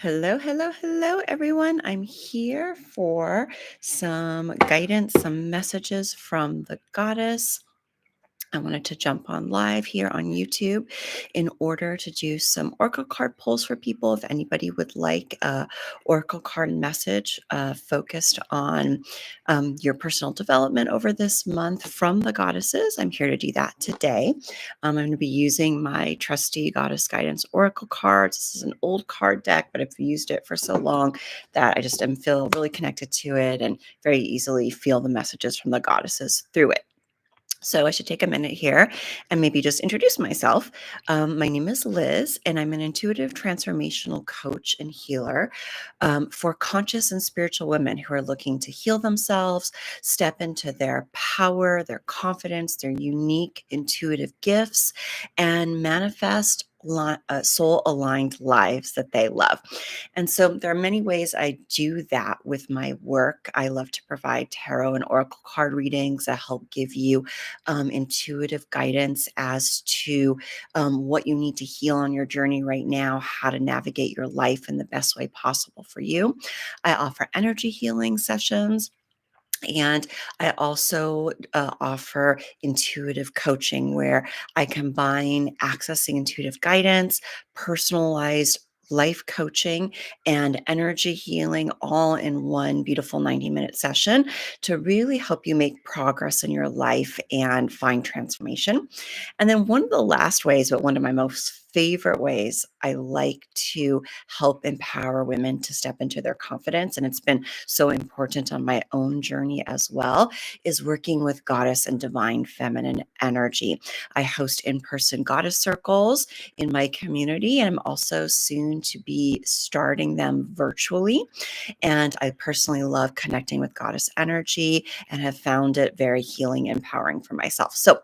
Hello, hello, hello, everyone. I'm here for some guidance, some messages from the goddess. I wanted to jump on live here on YouTube in order to do some oracle card pulls for people. If anybody would like a oracle card message focused on your personal development over this month from the goddesses, I'm here to do that today. I'm going to be using my trusty goddess guidance oracle cards. This is an old card deck, but I've used it for so long that I just feel really connected to it and very easily feel the messages from the goddesses through it. So I should take a minute here and maybe just introduce myself. My name is Liz, and I'm an intuitive transformational coach and healer for conscious and spiritual women who are looking to heal themselves, step into their power, their confidence, their unique intuitive gifts, and manifest soul-aligned lives that they love. And so there are many ways I do that with my work. I love to provide tarot and oracle card readings that help give you intuitive guidance as to what you need to heal on your journey right now, how to navigate your life in the best way possible for you. I offer energy healing sessions. And I also offer intuitive coaching where I combine accessing intuitive guidance, personalized life coaching, and energy healing all in one beautiful 90-minute session to really help you make progress in your life and find transformation. And then one of the last ways, but one of my most favorite ways I like to help empower women to step into their confidence, and it's been so important on my own journey as well, is working with goddess and divine feminine energy. I host in-person goddess circles in my community, and I'm also soon to be starting them virtually. And I personally love connecting with goddess energy and have found it very healing, empowering for myself. So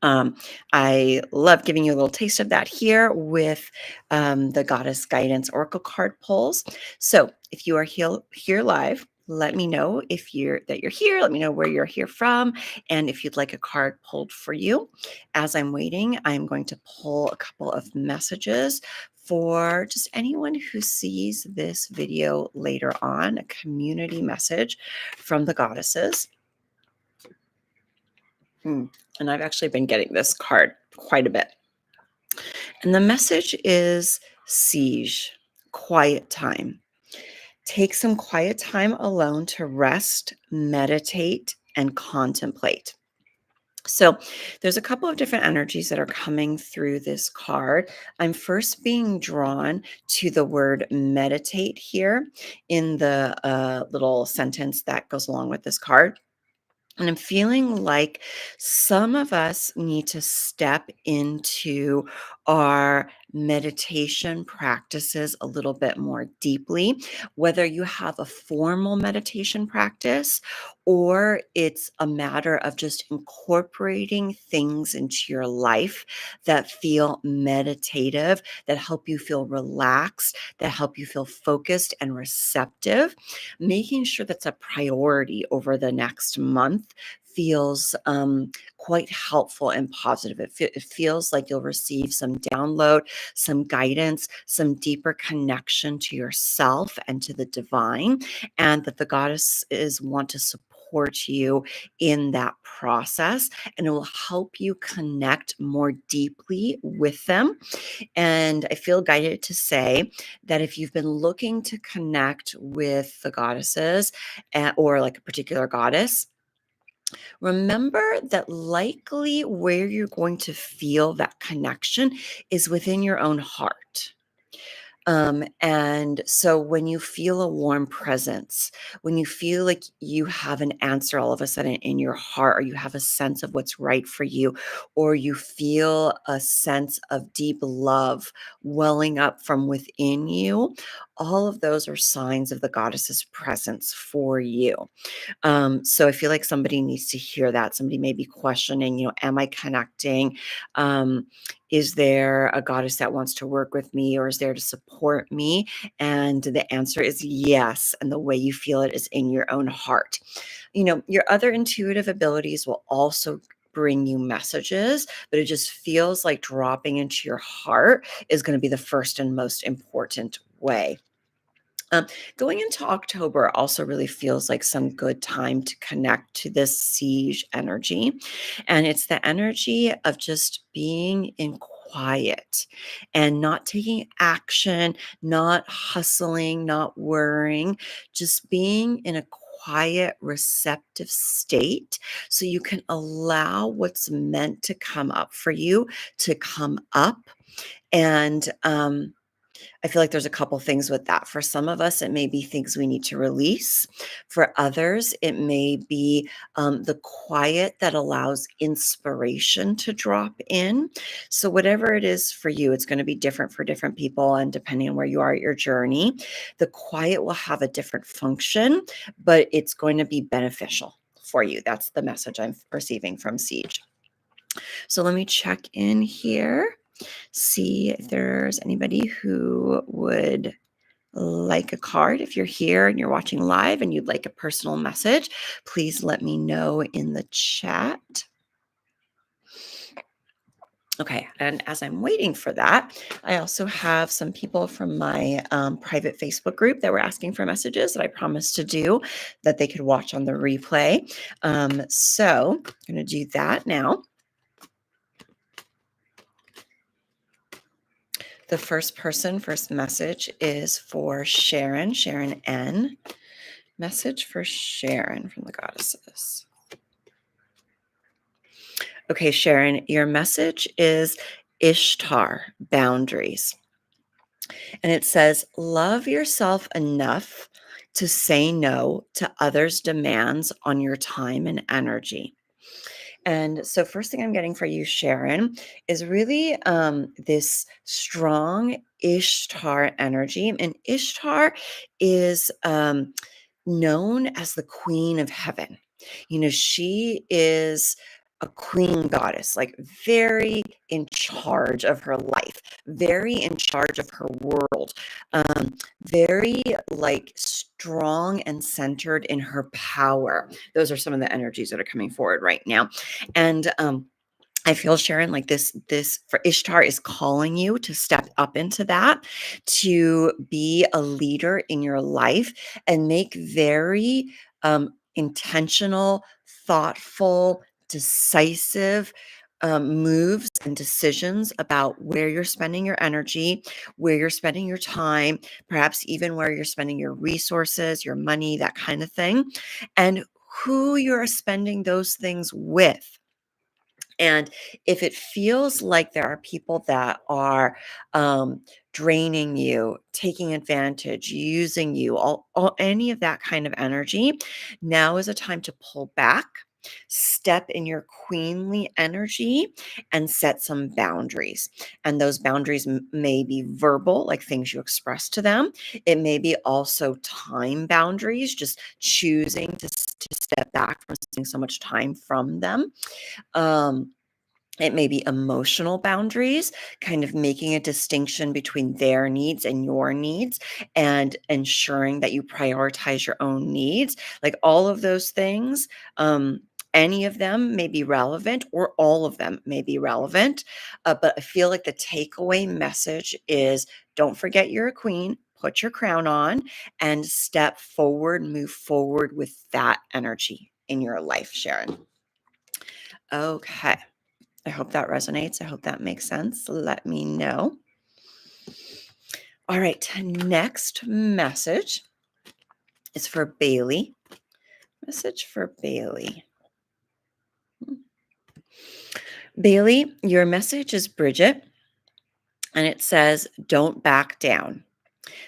I love giving you a little taste of that here with the Goddess Guidance Oracle card pulls. So if you are here live, let me know if you're here. Let me know where you're here from, and if you'd like a card pulled for you. As I'm waiting, I'm going to pull a couple of messages for just anyone who sees this video later on, a community message from the goddesses. And I've actually been getting this card quite a bit. And the message is siege, quiet time. Take some quiet time alone to rest, meditate, and contemplate. So there's a couple of different energies that are coming through this card. I'm first being drawn to the word meditate here in the little sentence that goes along with this card. And I'm feeling like some of us need to step into our meditation practices a little bit more deeply, whether you have a formal meditation practice or it's a matter of just incorporating things into your life that feel meditative, that help you feel relaxed, that help you feel focused and receptive. Making sure that's a priority over the next month feels quite helpful and positive. It feels like you'll receive some download, some guidance, some deeper connection to yourself and to the divine, and that the goddesses want to support you in that process, and it will help you connect more deeply with them. And I feel guided to say that if you've been looking to connect with the goddesses or like a particular goddess, remember that likely where you're going to feel that connection is within your own heart. And so when you feel a warm presence, when you feel like you have an answer all of a sudden in your heart, or you have a sense of what's right for you, or you feel a sense of deep love welling up from within you, all of those are signs of the goddess's presence for you. So I feel like somebody needs to hear that. Somebody may be questioning, am I connecting? Is there a goddess that wants to work with me or is there to support me? And the answer is yes. And the way you feel it is in your own heart. Your other intuitive abilities will also bring you messages, but it just feels like dropping into your heart is going to be the first and most important way. Um, Going into October also really feels like some good time to connect to this siege energy. And it's the energy of just being in quiet and not taking action, not hustling, not worrying, just being in a quiet, receptive state so you can allow what's meant to come up for you to come up. And I feel like there's a couple things with that. For some of us, it may be things we need to release. For others, it may be the quiet that allows inspiration to drop in. So, whatever it is for you, it's going to be different for different people. And depending on where you are at your journey, the quiet will have a different function, but it's going to be beneficial for you. That's the message I'm receiving from Siege. So, let me check in here, see if there's anybody who would like a card. If you're here and you're watching live and you'd like a personal message, please let me know in the chat. Okay, and as I'm waiting for that, I also have some people from my private Facebook group that were asking for messages that I promised to do that they could watch on the replay. So I'm going to do that now. The first message is for Sharon, Sharon N. Message for Sharon from the goddesses. Okay, Sharon, your message is Ishtar, boundaries. And it says, love yourself enough to say no to others' demands on your time and energy. And so, first thing I'm getting for you, Sharon, is really this strong Ishtar energy. And Ishtar is known as the queen of heaven. She is a queen goddess, like very in charge of her life, very in charge of her world, very like strong and centered in her power. Those are some of the energies that are coming forward right now. And I feel, Sharon, like this for Ishtar is calling you to step up into that, to be a leader in your life and make very intentional, thoughtful, decisive moves and decisions about where you're spending your energy, where you're spending your time, perhaps even where you're spending your resources, your money, that kind of thing, and who you're spending those things with. And if it feels like there are people that are draining you, taking advantage, using you, all any of that kind of energy, now is a time to pull back, step in your queenly energy, and set some boundaries. And those boundaries may be verbal, like things you express to them. It may be also time boundaries, just choosing to step back from spending so much time from them. Um, it may be emotional boundaries, kind of making a distinction between their needs and your needs and ensuring that you prioritize your own needs. Like all of those things, any of them may be relevant or all of them may be relevant. But I feel like the takeaway message is don't forget you're a queen, put your crown on, and step forward, move forward with that energy in your life, Sharon. Okay. I hope that resonates. I hope that makes sense. Let me know. All right, next message is for Bailey. Message for Bailey. Bailey, your message is Bridget, and it says, don't back down.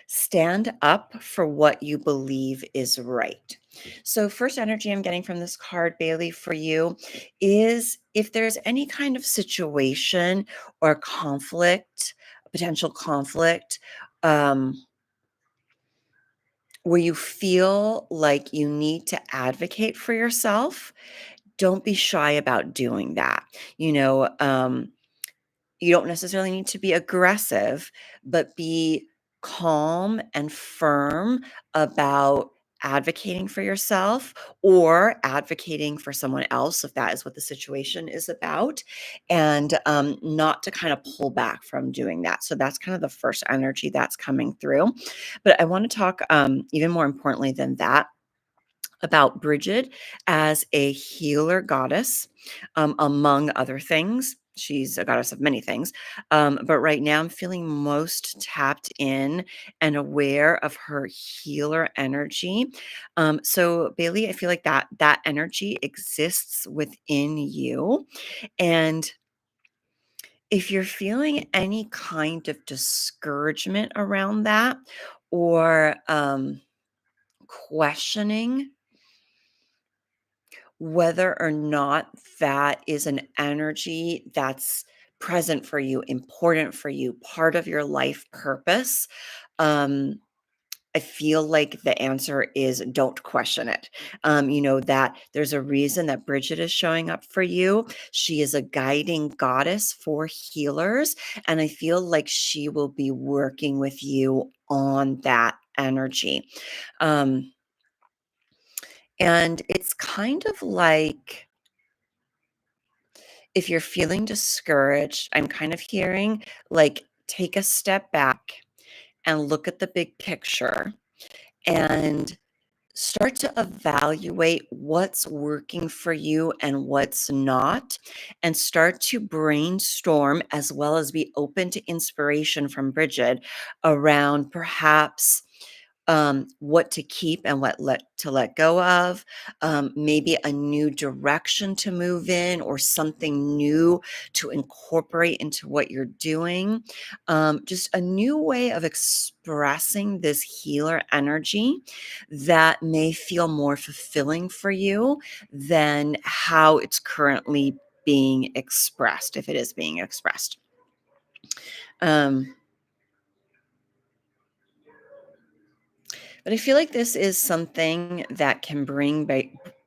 Stand up for what you believe is right. So, first energy I'm getting from this card, Bailey, for you is if there's any kind of situation or conflict, potential conflict, where you feel like you need to advocate for yourself, don't be shy about doing that. You don't necessarily need to be aggressive, but be calm and firm about advocating for yourself or advocating for someone else, if that is what the situation is about, and not to kind of pull back from doing that. So that's kind of the first energy that's coming through. But I want to talk even more importantly than that about Bridget as a healer goddess, among other things. She's a goddess of many things. But right now, I'm feeling most tapped in and aware of her healer energy. So, Bailey, I feel like that energy exists within you. And if you're feeling any kind of discouragement around that or questioning whether or not that is an energy that's present for you, important for you, part of your life purpose, um, I feel like the answer is don't question it. That there's a reason that Bridget is showing up for you. She is a guiding goddess for healers. And I feel like she will be working with you on that energy. Um, and it's kind of like, if you're feeling discouraged, I'm kind of hearing like take a step back and look at the big picture and start to evaluate what's working for you and what's not, and start to brainstorm as well as be open to inspiration from Bridget around perhaps what to keep and let go of, maybe a new direction to move in or something new to incorporate into what you're doing. Just a new way of expressing this healer energy that may feel more fulfilling for you than how it's currently being expressed, if it is being expressed. Um, But I feel like this is something that can bring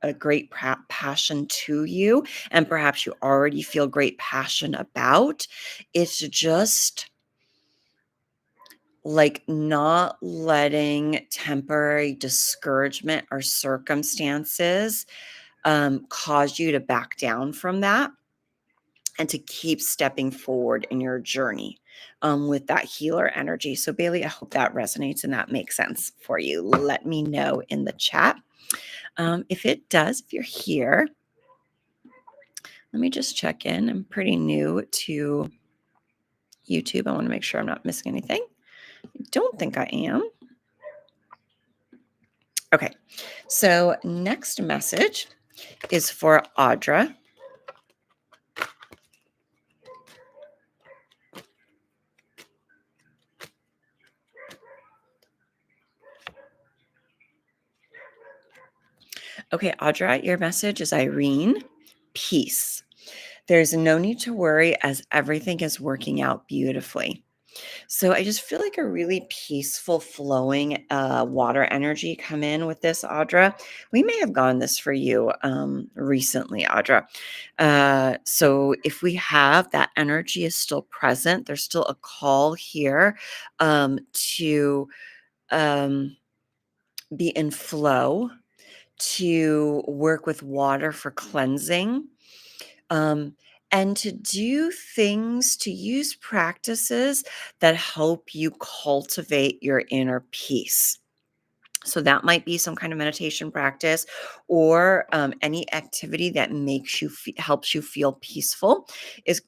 a great passion to you, and perhaps you already feel great passion about. It's just like not letting temporary discouragement or circumstances cause you to back down from that and to keep stepping forward in your journey with that healer energy. So, Bailey, I hope that resonates and that makes sense for you. Let me know in the chat. If it does, if you're here, let me just check in. I'm pretty new to YouTube. I want to make sure I'm not missing anything. I don't think I am. Okay, so next message is for Audra. Okay, Audra, your message is Irene, peace. There's no need to worry as everything is working out beautifully. So I just feel like a really peaceful, flowing water energy come in with this, Audra. We may have gone this for you recently, Audra. So if we have that energy is still present, there's still a call here to be in flow, to work with water for cleansing, um, and to do things, to use practices that help you cultivate your inner peace. So that might be some kind of meditation practice or any activity that makes you helps you feel peaceful is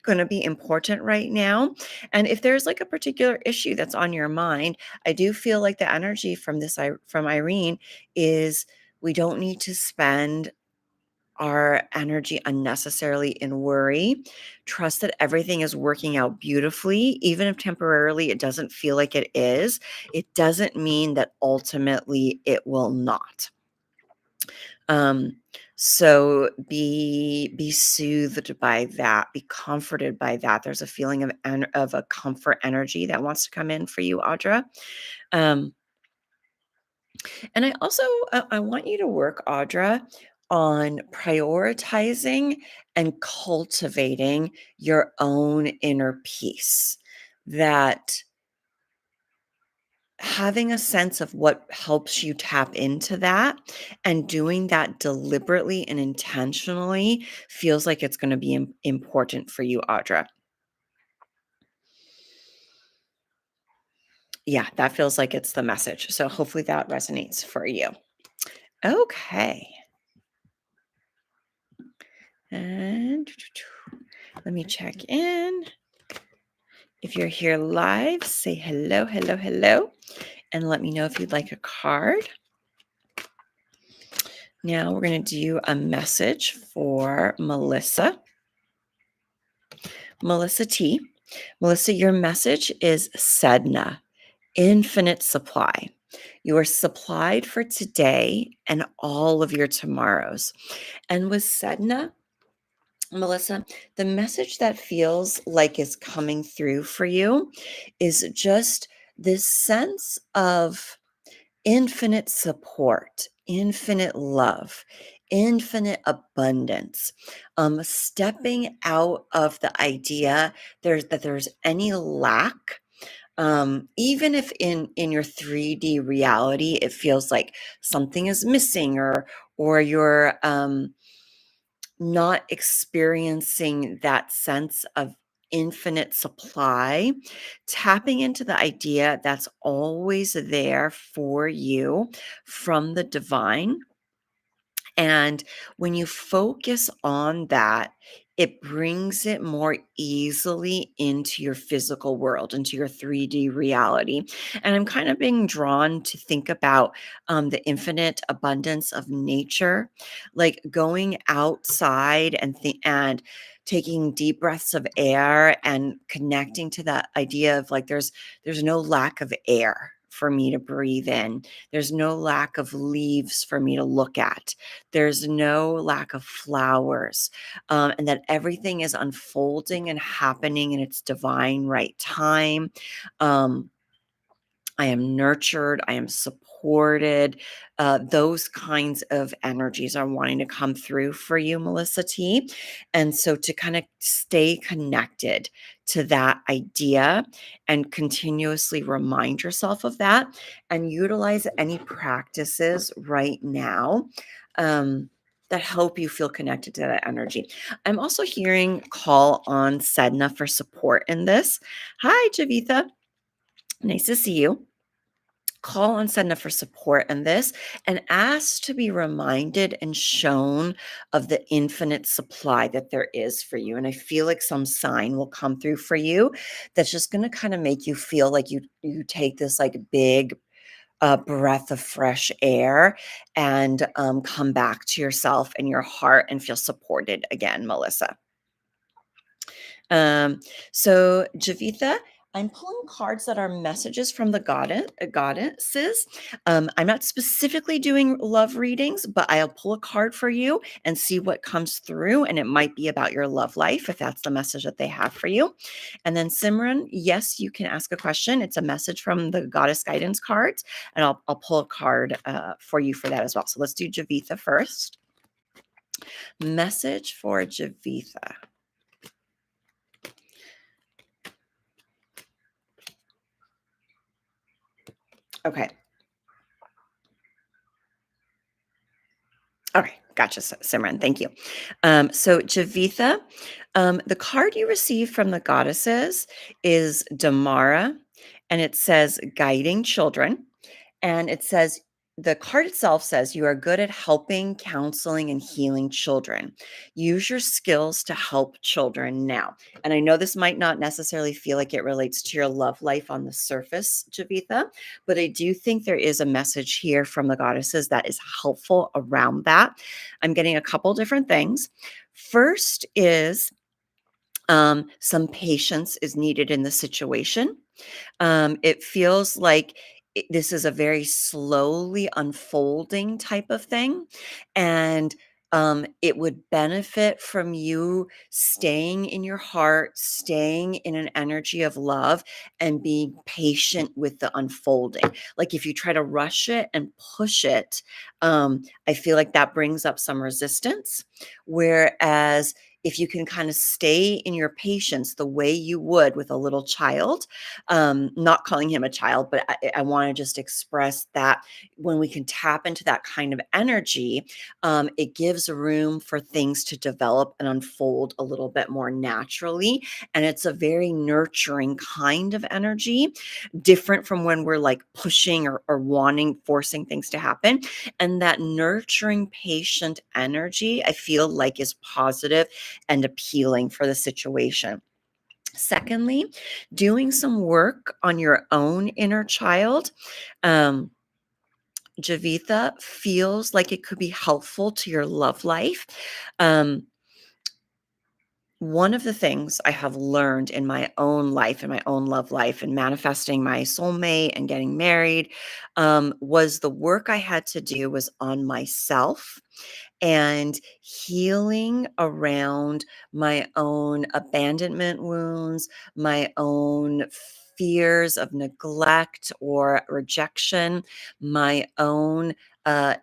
going to be important right now. And if there's like a particular issue that's on your mind, I do feel like the energy from from Irene is we don't need to spend our energy unnecessarily in worry. Trust that everything is working out beautifully, even if temporarily it doesn't feel like it is. It doesn't mean that ultimately it will not. Um, so be soothed by that, be comforted by that. There's a feeling of a comfort energy that wants to come in for you, Audra. Um, And I also I want you to work, Audra, on prioritizing and cultivating your own inner peace. That having a sense of what helps you tap into that and doing that deliberately and intentionally feels like it's going to be important for you, Audra. Yeah, that feels like it's the message. So hopefully that resonates for you. Okay. And let me check in. If you're here live, say hello, hello, hello, and let me know if you'd like a card. Now we're going to do a message for Melissa. Melissa T. Melissa, your message is Sedna, infinite supply. You are supplied for today and all of your tomorrows. And with Sedna, Melissa, the message that feels like is coming through for you is just this sense of infinite support, infinite love, infinite abundance. Stepping out of the idea there's any lack. Even if in your 3D reality it feels like something is missing, or you're not experiencing that sense of infinite supply, tapping into the idea that's always there for you from the divine. And when you focus on that, it brings it more easily into your physical world, into your 3D reality. And I'm kind of being drawn to think about the infinite abundance of nature, like going outside and taking deep breaths of air and connecting to that idea of like there's no lack of air for me to breathe in. There's no lack of leaves for me to look at. There's no lack of flowers, and that everything is unfolding and happening in its divine right time. Um, I am nurtured, I am supported. Those kinds of energies are wanting to come through for you, Melissa T. And so to kind of stay connected to that idea and continuously remind yourself of that and utilize any practices right now. That help you feel connected to that energy. I'm also hearing call on Sedna for support in this. Hi, Javitha. Nice to see you. Call on Sedna for support in this and ask to be reminded and shown of the infinite supply that there is for you. And I feel like some sign will come through for you that's just going to kind of make you feel like you take this like big breath of fresh air and come back to yourself and your heart and feel supported again, Melissa. Um, so Javitha, I'm pulling cards that are messages from the goddesses. I'm not specifically doing love readings, but I'll pull a card for you and see what comes through. And it might be about your love life if that's the message that they have for you. And then Simran, yes, you can ask a question. It's a message from the goddess guidance cards, and I'll pull a card for you for that as well. So let's do Javitha first. Message for Javitha. Okay. Okay, gotcha, Simran. Thank you. So, Javitha, the card you received from the goddesses is Damara, and it says guiding children. And it says, the card itself says you are good at helping, counseling, and healing children. Use your skills to help children now. And I know this might not necessarily feel like it relates to your love life on the surface, Javitha, but I do think there is a message here from the goddesses that is helpful around that. I'm getting a couple different things. First is some patience is needed in the situation. It feels like this is a very slowly unfolding type of thing. And it would benefit from you staying in your heart, staying in an energy of love, and being patient with the unfolding. Like if you try to rush it and push it, I feel like that brings up some resistance. Whereas if you can kind of stay in your patience the way you would with a little child, not calling him a child, but I want to just express that when we can tap into that kind of energy, it gives room for things to develop and unfold a little bit more naturally. And it's a very nurturing kind of energy, different from when we're like pushing or wanting, forcing things to happen. And that nurturing, patient energy, I feel like is positive and appealing for the situation. Secondly, doing some work on your own inner child. Um, Javitha feels like it could be helpful to your love life. Um, One of the things I have learned in my own life, in my own love life, and manifesting my soulmate and getting married, was the work I had to do was on myself and healing around my own abandonment wounds, my own fears of neglect or rejection, my own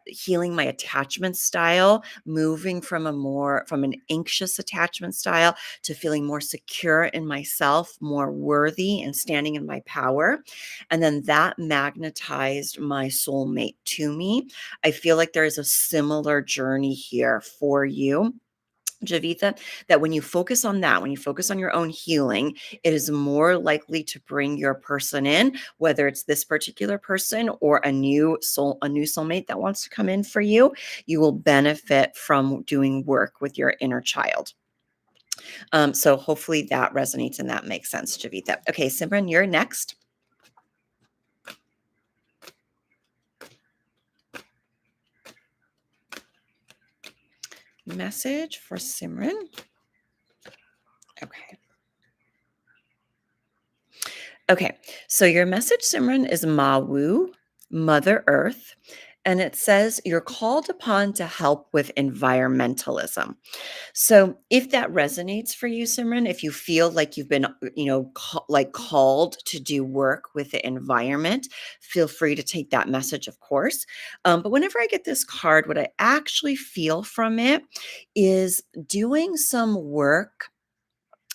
healing my attachment style, moving from an anxious attachment style to feeling more secure in myself, more worthy and standing in my power. And then that magnetized my soulmate to me. I feel like there is a similar journey here for you, Javitha, that when you focus on that, when you focus on your own healing, it is more likely to bring your person in, whether it's this particular person or a new soulmate that wants to come in for you. You will benefit from doing work with your inner child. So hopefully that resonates and that makes sense, Javitha. Okay, Simran, you're next. Message for Simran. Okay. Okay, so your message, Simran, is Mawu, Mother Earth, and it says you're called upon to help with environmentalism. So if that resonates for you, Simran, if you feel like you've been, called to do work with the environment, feel free to take that message, of course. But whenever I get this card, what I actually feel from it is doing some work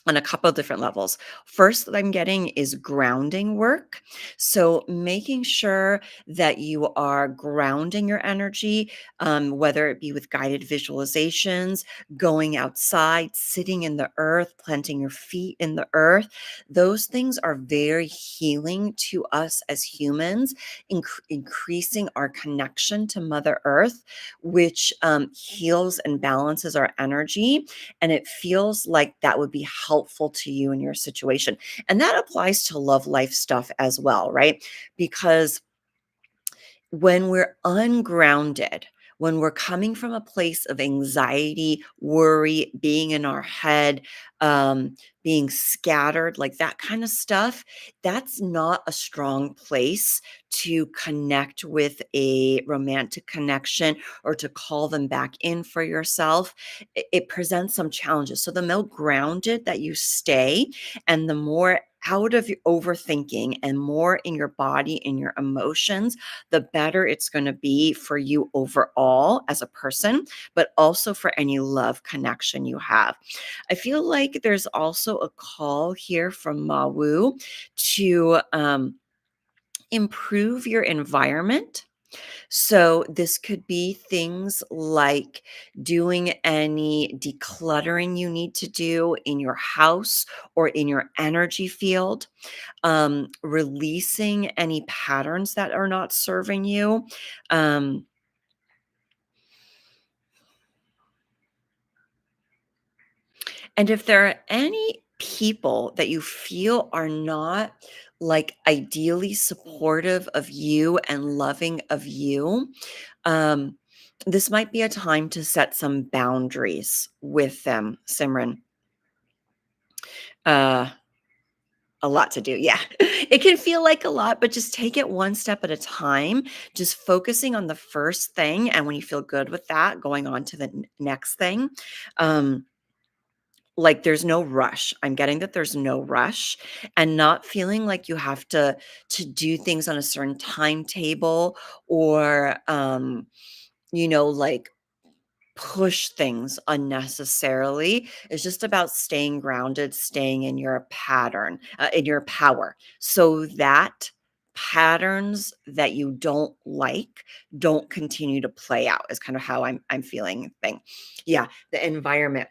on a couple of different levels. First, that I'm getting is grounding work. So, making sure that you are grounding your energy, whether it be with guided visualizations, going outside, sitting in the earth, planting your feet in the earth. Those things are very healing to us as humans, increasing our connection to Mother Earth, which heals and balances our energy, and it feels like that would be helpful to you in your situation. And that applies to love life stuff as well, right? Because when we're ungrounded, when we're coming from a place of anxiety, worry, being in our head, being scattered, like that kind of stuff, that's not a strong place to connect with a romantic connection or to call them back in for yourself. It presents some challenges. So the more grounded that you stay and the more out of your overthinking and more in your body, in your emotions, the better it's going to be for you overall as a person, but also for any love connection you have. I feel like there's also a call here from Mawu to improve your environment. So, this could be things like doing any decluttering you need to do in your house or in your energy field, releasing any patterns that are not serving you. Um, and if there are any people that you feel are not like ideally supportive of you and loving of you, um, this might be a time to set some boundaries with them, Simran. Uh, a lot to do. Yeah. It can feel like a lot, but just take it one step at a time, just focusing on the first thing. And when you feel good with that, going on to the next thing. Um, like there's no rush. I'm getting that there's no rush and not feeling like you have to do things on a certain timetable or like push things unnecessarily. It's just about staying grounded, staying in your pattern, in your power, so that patterns that you don't like don't continue to play out is kind of how I'm feeling thing. Yeah, the environment.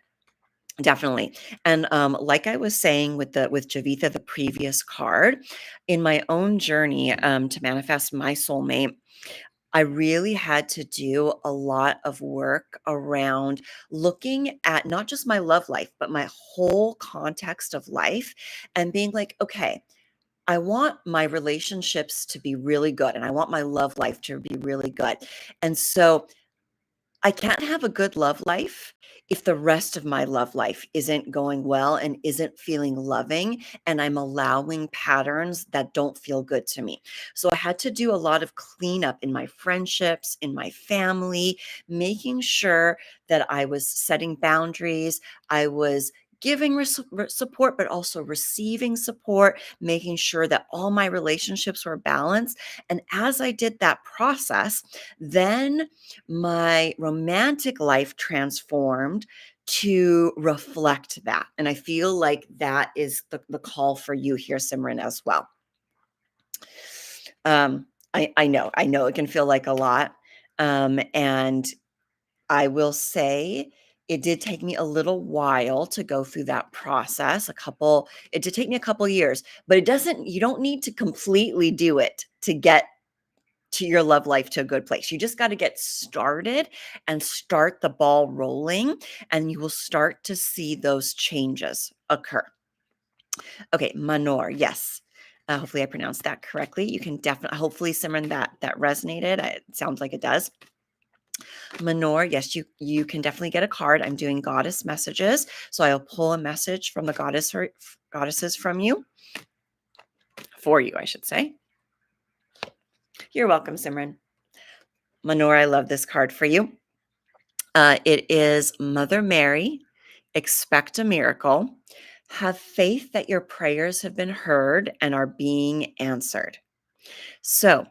Definitely. And like I was saying with Javitha, the previous card, in my own journey to manifest my soulmate, I really had to do a lot of work around looking at not just my love life, but my whole context of life and being like, okay, I want my relationships to be really good and I want my love life to be really good. And so I can't have a good love life if the rest of my love life isn't going well and isn't feeling loving, and I'm allowing patterns that don't feel good to me. So I had to do a lot of cleanup in my friendships, in my family, making sure that I was setting boundaries. I was giving support, but also receiving support, making sure that all my relationships were balanced. And as I did that process, then my romantic life transformed to reflect that. And I feel like that is the call for you here, Simran, as well. I know it can feel like a lot. And I will say it did take me a little while to go through that process. It did take me a couple years, but you don't need to completely do it to get to your love life to a good place. You just got to get started and start the ball rolling, and you will start to see those changes occur. Okay, Manor, yes. Hopefully I pronounced that correctly. You can definitely, hopefully, Simran, that resonated. It sounds like it does. Manor, yes, you can definitely get a card. I'm doing goddess messages, so I'll pull a message from the goddesses from you, for you, I should say. You're welcome, Simran. Manor, I love this card for you. It is Mother Mary, expect a miracle. Have faith that your prayers have been heard and are being answered. So,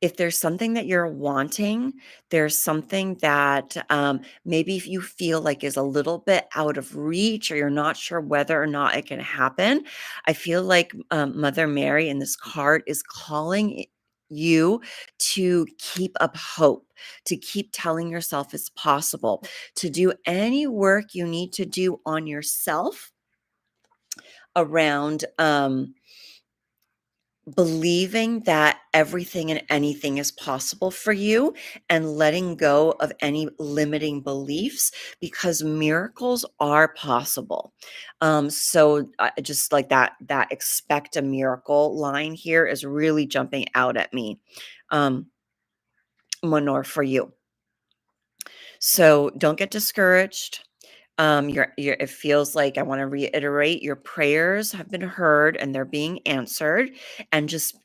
if there's something that you're wanting, there's something that maybe if you feel like is a little bit out of reach or you're not sure whether or not it can happen, I feel like Mother Mary in this card is calling you to keep up hope, to keep telling yourself it's possible, to do any work you need to do on yourself around believing that everything and anything is possible for you and letting go of any limiting beliefs because miracles are possible. So just like that expect a miracle line here is really jumping out at me. Manor, for you. So don't get discouraged. It feels like I want to reiterate your prayers have been heard and they're being answered. And just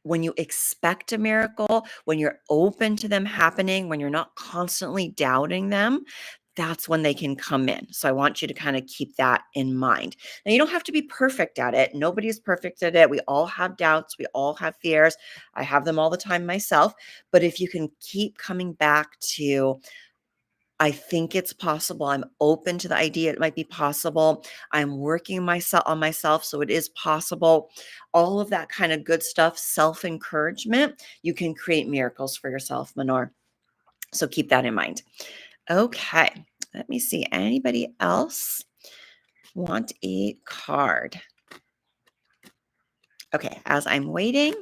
when you expect a miracle, when you're open to them happening, when you're not constantly doubting them, that's when they can come in. So I want you to kind of keep that in mind. Now, you don't have to be perfect at it. Nobody is perfect at it. We all have doubts. We all have fears. I have them all the time myself. But if you can keep coming back to, I think it's possible. I'm open to the idea it might be possible. I'm working myself on myself, so it is possible. All of that kind of good stuff, self-encouragement, you can create miracles for yourself, Manor. So keep that in mind. Okay, let me see. Anybody else want a card? Okay, as I'm waiting,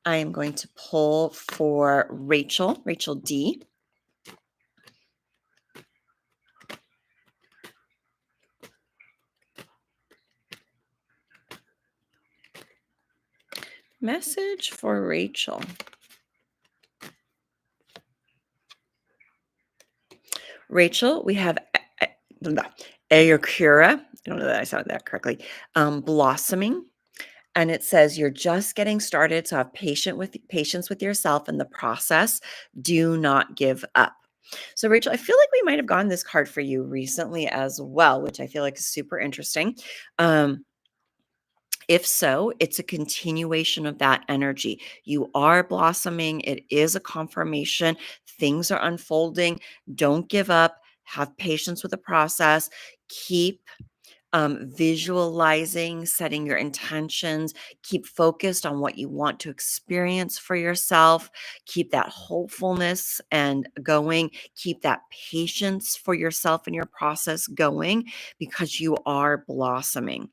I am going to pull for Rachel D. Message for Rachel. Rachel, we have Ayurkura. I don't know that I said that correctly. Blossoming. And it says you're just getting started. So have patience with yourself in the process. Do not give up. So Rachel, I feel like we might have gotten this card for you recently as well, which I feel like is super interesting. If so, it's a continuation of that energy. You are blossoming. It is a confirmation. Things are unfolding. Don't give up. have patience with the process, keep visualizing, setting your intentions, keep focused on what you want to experience for yourself, keep that hopefulness and going, keep that patience for yourself and your process going because you are blossoming.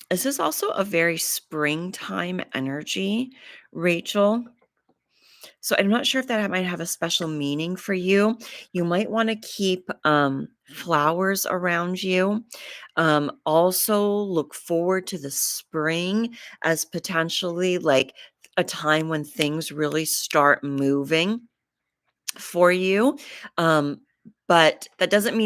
This is also a very springtime energy, Rachel. So I'm not sure if that might have a special meaning for you. You might want to keep flowers around you. Also, look forward to the spring as potentially like a time when things really start moving for you. Um, but that doesn't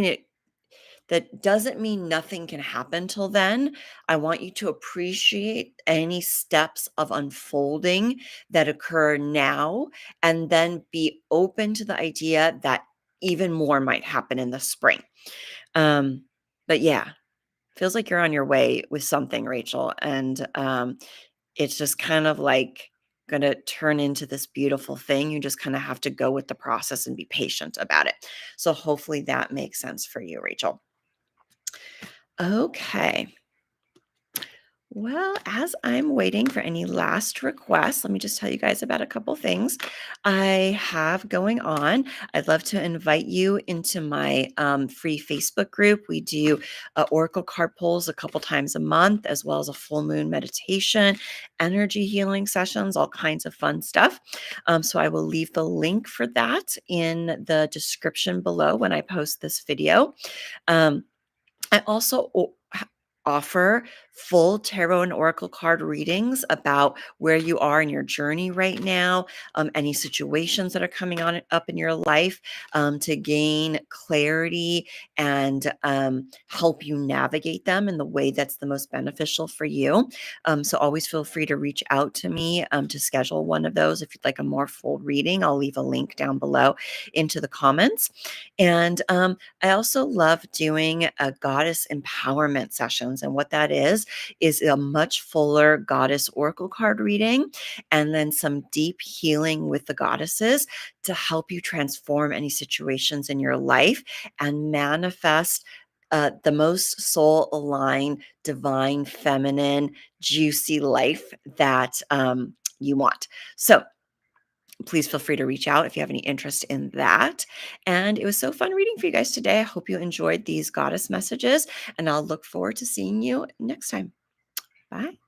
mean nothing can happen till then. I want you to appreciate any steps of unfolding that occur now and then be open to the idea that even more might happen in the spring. Um, but yeah, feels like you're on your way with something, Rachel. And it's just kind of like going to turn into this beautiful thing. You just kind of have to go with the process and be patient about it. So hopefully that makes sense for you, Rachel. Okay. Well, as I'm waiting for any last requests, let me just tell you guys about a couple things I have going on. I'd love to invite you into my free Facebook group. We do oracle card pulls a couple times a month, as well as a full moon meditation, energy healing sessions, all kinds of fun stuff. So I will leave the link for that in the description below when I post this video. Um, I also offer full tarot and oracle card readings about where you are in your journey right now, any situations that are coming on up in your life, to gain clarity and help you navigate them in the way that's the most beneficial for you. So always feel free to reach out to me to schedule one of those. If you'd like a more full reading, I'll leave a link down below into the comments. And I also love doing a goddess empowerment sessions. And what that is a much fuller goddess oracle card reading and then some deep healing with the goddesses to help you transform any situations in your life and manifest the most soul aligned, divine, feminine, juicy life that you want. So, please feel free to reach out if you have any interest in that. And it was so fun reading for you guys today. I hope you enjoyed these goddess messages, and I'll look forward to seeing you next time. Bye.